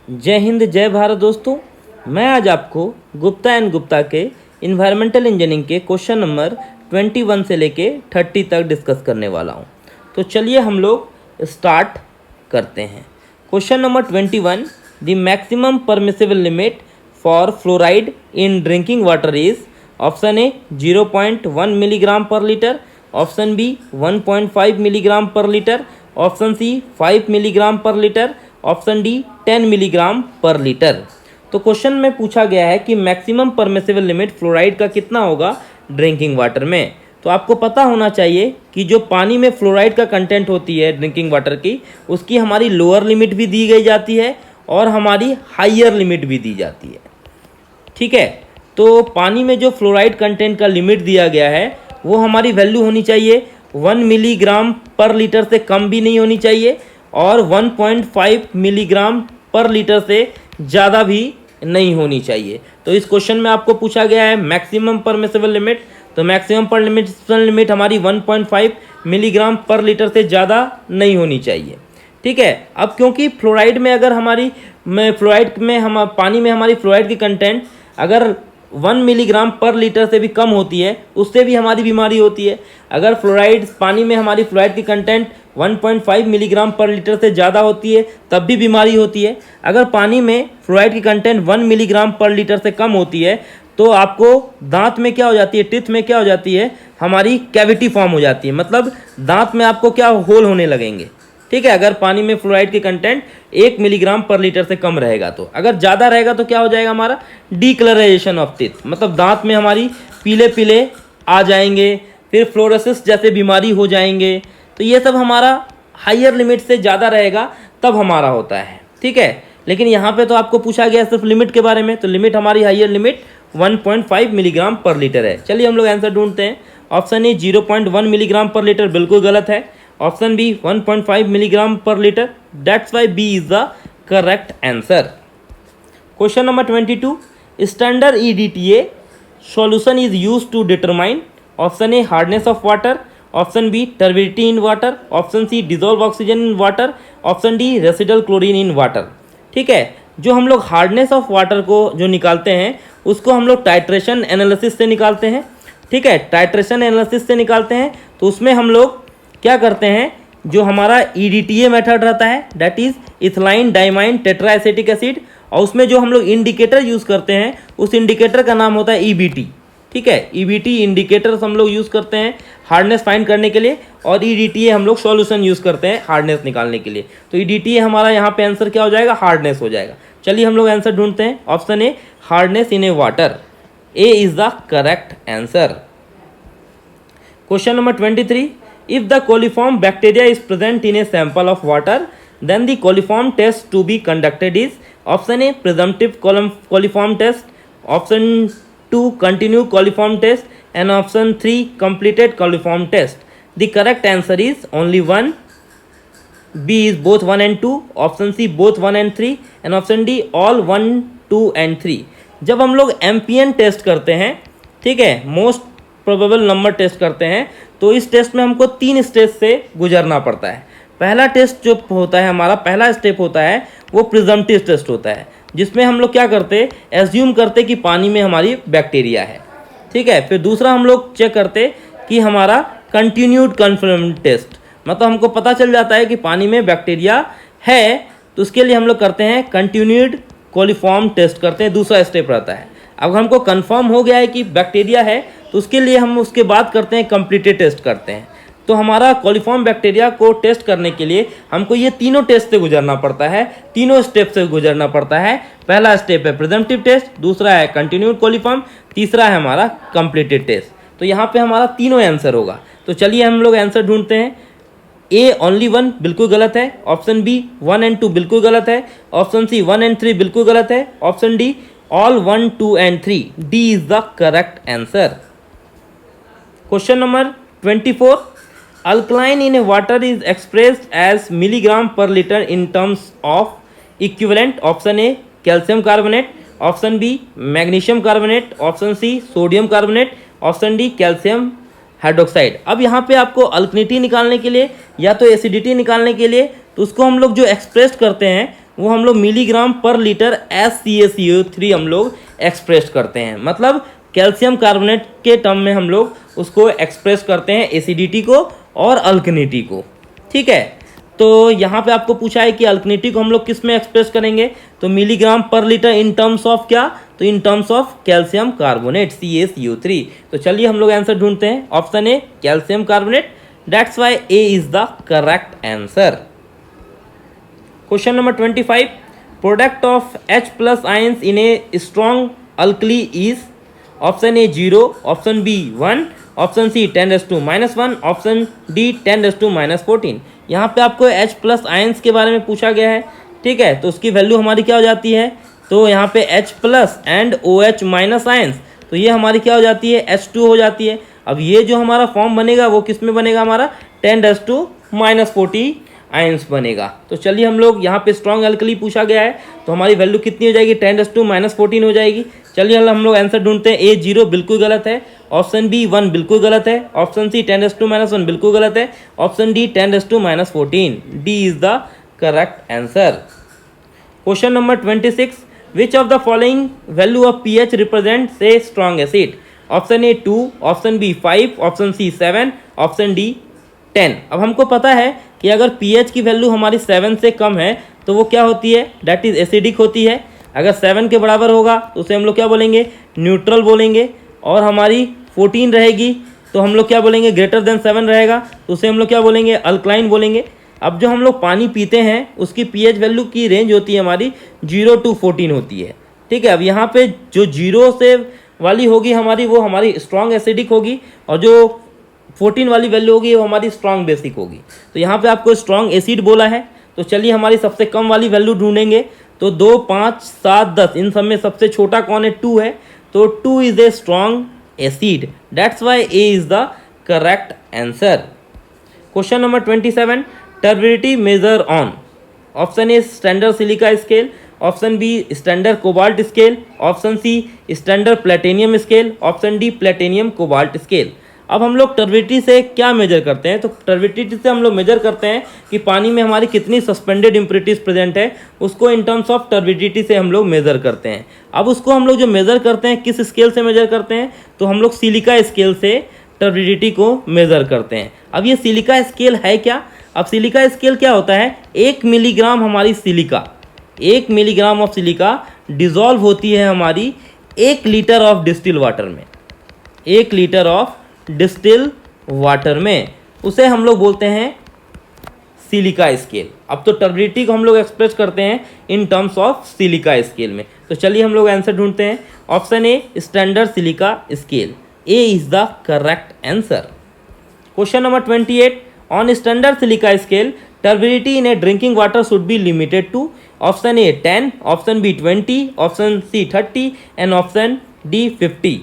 जय हिंद जय भारत दोस्तों। मैं आज आपको गुप्ता एंड गुप्ता के इन्वायरमेंटल इंजीनियरिंग के क्वेश्चन नंबर 21 से लेके 30 तक डिस्कस करने वाला हूं। तो चलिए हम लोग स्टार्ट करते हैं। Question number 21, the maximum permissible limit for fluoride in drinking water is option A 0.1 milligram per litre, option B 1.5 milligram per litre, option C 5 milligram per litre, option D 10 milligram per litre. तो question में पूछा गया है कि maximum permissible limit fluoride का कितना होगा drinking water में। तो आपको पता होना चाहिए कि जो पानी में फ्लोराइड का कंटेंट होती है ड्रिंकिंग वाटर की, उसकी हमारी लोअर लिमिट भी दी गई जाती है और हमारी हाइयर लिमिट भी दी जाती है। ठीक है, तो पानी में जो फ्लोराइड कंटेंट का लिमिट दिया गया है वो हमारी वैल्यू होनी चाहिए 1 मिलीग्राम पर लीटर से कम भी नहीं होनी चाहिए और 1.5 मिलीग्राम पर लीटर से ज़्यादा भी नहीं होनी चाहिए। तो इस क्वेश्चन में आपको पूछा गया है मैक्सिमम परमिसिबल लिमिट, तो मैक्सिमम परमिसिबल लिमिट हमारी 1.5 मिलीग्राम पर लीटर से ज़्यादा नहीं होनी चाहिए। ठीक है, अब क्योंकि फ्लोराइड में अगर हमारी फ्लोराइड में हम पानी में हमारी फ्लोराइड की कंटेंट अगर 1 मिलीग्राम पर लीटर से भी कम होती है, उससे भी हमारी बीमारी होती है। अगर फ्लोराइड पानी में हमारी फ्लोराइड की कंटेंट 1.5 मिलीग्राम पर लीटर से ज़्यादा होती है तब भी बीमारी होती है। अगर पानी में फ्लोराइड की कंटेंट 1 मिलीग्राम पर लीटर से कम होती है तो आपको दांत में क्या हो जाती है, टीथ में क्या हो जाती है, हमारी कैविटी फॉर्म हो जाती है, मतलब दांत में आपको क्या होल होने लगेंगे। ठीक है, अगर पानी में फ्लोराइड की कंटेंट 1 मिलीग्राम पर लीटर से कम रहेगा तो, अगर ज़्यादा रहेगा तो क्या हो जाएगा हमारा डीकलराइजेशन ऑफ टीथ, मतलब दांत में हमारी पीले पीले आ जाएंगे, फिर फ्लोरोसिस जैसे बीमारी हो जाएंगे। तो ये सब हमारा हाइयर लिमिट से ज़्यादा रहेगा तब हमारा होता है। ठीक है, लेकिन यहाँ पे तो आपको पूछा गया सिर्फ लिमिट के बारे में, तो लिमिट हमारी higher limit 1.5 milligram per litre है। चलिए हम लोग आंसर ढूंढते हैं। Option A 0.1 milligram per litre बिल्कुल गलत है। Option B 1.5 milligram per litre, that's why B is the correct answer. Question number 22, standard EDTA solution is used to determine option A hardness of water, option B turbidity in water, option C dissolve oxygen in water, option D residual chlorine in water. ठीक है, जो हम लोग hardness of water को जो निकालते हैं उसको हम लोग टाइट्रेशन एनालिसिस से निकालते हैं। ठीक है, टाइट्रेशन एनालिसिस से निकालते हैं तो उसमें हम लोग क्या करते हैं, जो हमारा EDTA मेथड रहता है that is ethyl diamine tetraacetic acid, और उसमें जो हम लोग इंडिकेटर यूज़ करते हैं उस इंडिकेटर का नाम होता है EBT। ठीक है, EBT इंडिकेटर्स हम लोग यूज़ करते हैं हार्डनेस फाइंड करने के लिए, और EDTA हम लोग सॉल्यूशन यूज़ करते हैं हार्डनेस निकालने के लिए। तो EDTA हमारा यहाँ पे आंसर क्या हो जाएगा, हार्डनेस हो जाएगा। चलिए हम लोग आंसर ढूंढते हैं। Option A hardness in a water, A is the correct answer. Question number 23, if the coliform bacteria is present in a sample of water then the coliform test to be conducted is option A presumptive coliform test, option 2 continued coliform test, and option 3 completed coliform test. The correct answer is only one. B is both 1 and 2, option C both 1 and 3, and option D all 1, 2 and 3. जब हम लोग MPN test करते हैं, ठीक है, most probable number test करते हैं, तो इस टेस्ट में हमको 3 स्टेज से गुजरना पड़ता है। पहला टेस्ट जो होता है, हमारा पहला स्टेप होता है वो प्रिजम्पटिव टेस्ट होता है, जिसमें हम लोग क्या करते, एज्यूम करते कि पानी में हमारी बैक्टीरिया है। ठीक है, फिर दूसरा हम लोग चेक करते कि हमारा कंटिन्यूड कन्फर्म टेस्ट, मतलब हमको पता चल जाता है कि पानी में बैक्टीरिया है, तो उसके लिए हम लोग करते हैं कंटिन्यूड कोलिफॉर्म टेस्ट करते हैं, दूसरा स्टेप रहता है। अब हमको कंफर्म हो गया है कि बैक्टीरिया है तो उसके लिए हम उसके बाद करते हैं कंप्लीटेड टेस्ट करते हैं। तो हमारा कोलिफॉर्म बैक्टीरिया को टेस्ट करने के लिए हमको ये तीनों टेस्ट से गुजरना पड़ता है, तीनों स्टेप से गुजरना पड़ता है। पहला स्टेप है प्रिजम्पटिव टेस्ट, दूसरा है कंटिन्यूड कोलिफॉर्म, तीसरा है हमारा कंप्लीटेड टेस्ट। तो यहाँ पे हमारा तीनों आंसर होगा। तो चलिए हम लोग आंसर ढूंढते हैं। ए ओनली 1 बिल्कुल गलत है, ऑप्शन बी 1 and 2 बिल्कुल गलत है, ऑप्शन सी 1 and 3 बिल्कुल गलत है, option D all 1, 2 and 3. D is the correct answer. Question number 24, alkaline in a water is expressed as milligram per liter in terms of equivalent. Option A calcium carbonate, option B magnesium carbonate, option C sodium carbonate, option D calcium hydroxide. अब यहाँ पे आपको अल्कनिटी निकालने के लिए या तो acidity निकालने के लिए, तो उसको हम लोग जो एक्सप्रेस करते हैं वो हम लोग मिलीग्राम पर लीटर SCaCO3 हम लोग एक्सप्रेस करते हैं। मतलब कैल्शियम कार्बोनेट के टर्म में हम लोग उसको एक्सप्रेस करते हैं, एसिडिटी को और अल्कनिटी को। ठीक है, तो यहाँ पे आपको पूछा है कि अल्कनिटी को हम लोग किस में एक्सप्रेस करेंगे, तो milligram per litre in terms of क्या, तो in terms of calcium carbonate CaCO3। तो चलिए हम लोग आंसर ढूंढते हैं। Option A calcium carbonate, that's why A is the correct answer. Question number 25, product of H+ ions in a strong alkali is, option A 0, option B 1, option C 10⁻⁻1, option D 10⁻⁻14। यहाँ पे आपको H+ ions के बारे में पूछा गया है। ठीक है, तो उसकी वैल्यू हमारी क्या हो जाती है, तो यहाँ पे H+ एंड OH- आयंस, तो ये हमारी क्या हो जाती है, H2 हो जाती है। अब ये जो हमारा फॉर्म बनेगा वो किस में बनेगा, हमारा 10⁻⁻40 आयंस बनेगा। तो चलिए हम लोग यहाँ पे स्ट्रॉन्ग अल्कली पूछा गया है, तो हमारी वैल्यू कितनी हो जाएगी, 10⁻⁻14 हो जाएगी। चलिए हम लोग आंसर ढूंढते हैं। ए 0 बिल्कुल गलत है, ऑप्शन बी 1 बिल्कुल गलत है, ऑप्शन सी 10⁻⁻1 बिल्कुल गलत है, option D 10⁻⁻14, D is the correct answer. Question number 26, which of the following value of pH represents a strong acid, option A 2, option B 5, option C 7, option D 10। अब हमको पता है कि अगर pH की वैल्यू हमारी 7 से कम है तो वो क्या होती है, डैट इज एसिडिक होती है। अगर 7 के बराबर होगा तो उसे हम लोग क्या बोलेंगे, न्यूट्रल बोलेंगे। और हमारी 14 रहेगी तो हम लोग क्या बोलेंगे, ग्रेटर देन 7 रहेगा तो उसे हम लोग क्या बोलेंगे, अल्कलाइन बोलेंगे। अब जो हम लोग पानी पीते हैं उसकी pH वैल्यू की रेंज होती है हमारी 0 to 14 होती है। ठीक है, अब यहाँ पे जो 0 से वाली होगी हमारी, वो हमारी स्ट्रॉन्ग एसिडिक होगी, और जो 14 वाली वैल्यू होगी वो हमारी स्ट्रॉन्ग बेसिक होगी। तो यहाँ पे आपको स्ट्रॉन्ग एसिड बोला है। तो चलिए हमारी सबसे कम वाली वैल्यू ढूंढेंगे। तो 2, 5, 7, 10 इन सब में सबसे छोटा कौन है, 2 है। तो 2 is a strong acid, that's why A is the correct answer. Question number 27, turbidity measure on, option A standard silica scale, option B standard cobalt scale, option C standard platinum scale, option D platinum cobalt scale. अब हम लोग turbidity से क्या major करते हैं, तो turbidity से हम लोग मेजर करते हैं कि पानी में हमारी कितनी सस्पेंडेड इम्प्योरिटीज प्रेजेंट है, उसको इन टर्म्स ऑफ टर्बिडिटी से हम लोग मेजर करते हैं। अब उसको हम लोग जो मेजर करते हैं किस स्केल से मेजर करते हैं, तो हम लोग सिलिका स्केल से टर्बिडिटी को मेजर करते हैं। अब ये सिलिका स्केल है क्या, अब सिलिका स्केल क्या होता है, 1 मिलीग्राम हमारी silica, 1 milligram of silica dissolve होती है हमारी 1 लीटर ऑफ डिस्टिल वाटर में, 1 लीटर ऑफ डिस्टिल वाटर में, उसे हम लोग बोलते हैं सिलिका स्केल। अब तो टर्बिडिटी को हम लोग एक्सप्रेस करते हैं in terms of silica scale में। तो चलिए हम लोग आंसर ढूंढते हैं। Option A standard silica scale, A is the correct answer. Question number 28, on standard silica scale turbidity in a drinking water should be limited to, option A 10, option B 20, option C 30 and option D 50।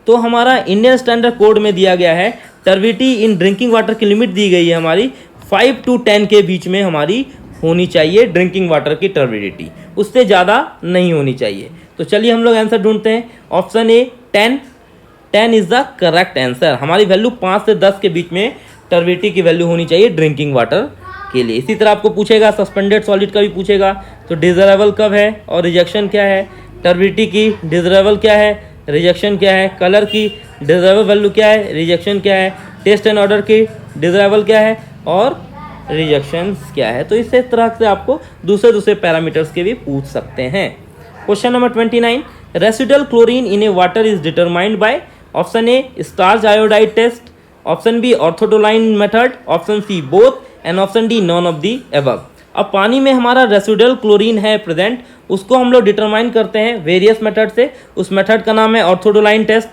तो हमारा Indian standard code में दिया गया है turbidity in drinking water की limit दी गई है हमारी 5 to 10 के बीच में हमारी होनी चाहिए ड्रिंकिंग वाटर की टर्बिडिटी, उससे ज़्यादा नहीं होनी चाहिए। तो चलिए हम लोग आंसर ढूंढते हैं। Option A 10 is the correct answer. हमारी वैल्यू 5 से 10 के बीच में टर्बिडिटी की वैल्यू होनी चाहिए ड्रिंकिंग वाटर के लिए। इसी तरह आपको पूछेगा सस्पेंडेड सॉलिड का भी पूछेगा, तो डिजर्वेबल कब है और रिजेक्शन क्या है, टर्बिडिटी की डिजर्वेबल क्या है, रिजेक्शन क्या है, कलर की डिजर्वेबल वैल्यू क्या है, रिजेक्शन क्या है, टेस्ट एंड ऑर्डर की डिजर्वेबल क्या है और रिजेक्शन क्या है। तो इस तरह से आपको दूसरे पैरामीटर्स के भी पूछ सकते हैं। Question number 29, residual chlorine in a water is determined by, option A starch iodide test, option B orthotolidine method, option C both and option D none of the above. अब पानी में हमारा रेसिडुअल क्लोरीन है present, उसको हम लोग determine करते हैं वेरियस मेथड से। उस मेथड का नाम है ऑर्थोडोलाइन टेस्ट,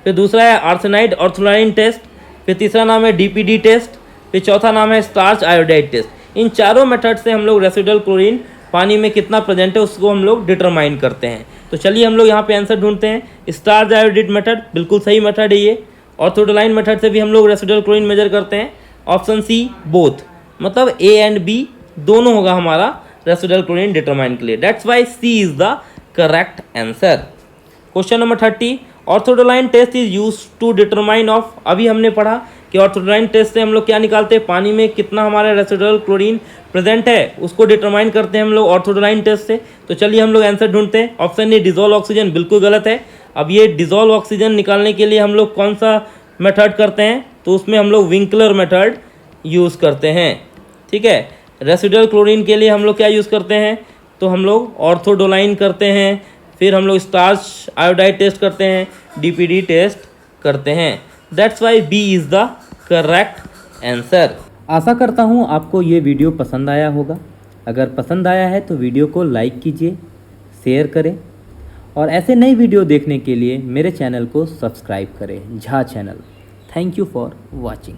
फिर दूसरा है आर्सेनाइड ऑर्थोडोलाइन टेस्ट, फिर तीसरा नाम है DPD टेस्ट, फिर चौथा नाम है स्टार्च आयोडाइड टेस्ट। इन चारों मेथड से हम लोग रेसिडुअल क्लोरीन पानी में कितना प्रेजेंट है उसको हम लोग डिटरमाइन करते हैं। तो चलिए हम लोग यहाँ पे आंसर ढूंढते हैं। स्टार्च आयोडाइड मेथड बिल्कुल सही मेथड है ये। ऑर्थोडोलाइन मेथड से भी हम लोग रेसिडुअल क्लोरीन मेजर करते हैं। ऑप्शन सी बोथ, मतलब A एंड B दोनों होगा हमारा रेसिडुअल क्लोरीन डिटरमाइन के लिए, that's why C is the correct answer. Question number 30, orthotolidine test is use to determine of, अभी हमने पढ़ा कि ऑर्थोडोलाइन टेस्ट से हम लोग क्या निकालते हैं, पानी में कितना हमारा रेसिडुअल क्लोरीन प्रेजेंट है उसको डिटरमाइन करते हैं हम लोग ऑर्थोडोलाइन टेस्ट से। तो चलिए हम लोग आंसर ढूंढते हैं। ऑप्शन ए डिजोल्व ऑक्सीजन बिल्कुल गलत है। अब ये डिजोल्व ऑक्सीजन निकालने के लिए हम लोग कौन सा मेथड करते हैं, तो उसमें हम लोग विंकलर मेथड यूज़ करते हैं। ठीक है, रेसिडुअल क्लोरीन के लिए हम लोग क्या यूज़ करते हैं, तो हम लोग ऑर्थोडोलाइन करते हैं, फिर हम लोग स्टार्च आयोडाइड टेस्ट करते हैं, डीपीडी टेस्ट करते हैं। That's why B is the correct answer. आशा करता हूँ आपको ये वीडियो पसंद आया होगा। अगर पसंद आया है तो वीडियो को लाइक कीजिए, शेयर करें और ऐसे नई वीडियो देखने के लिए मेरे चैनल को सब्सक्राइब करें, Jha channel. Thank you for watching.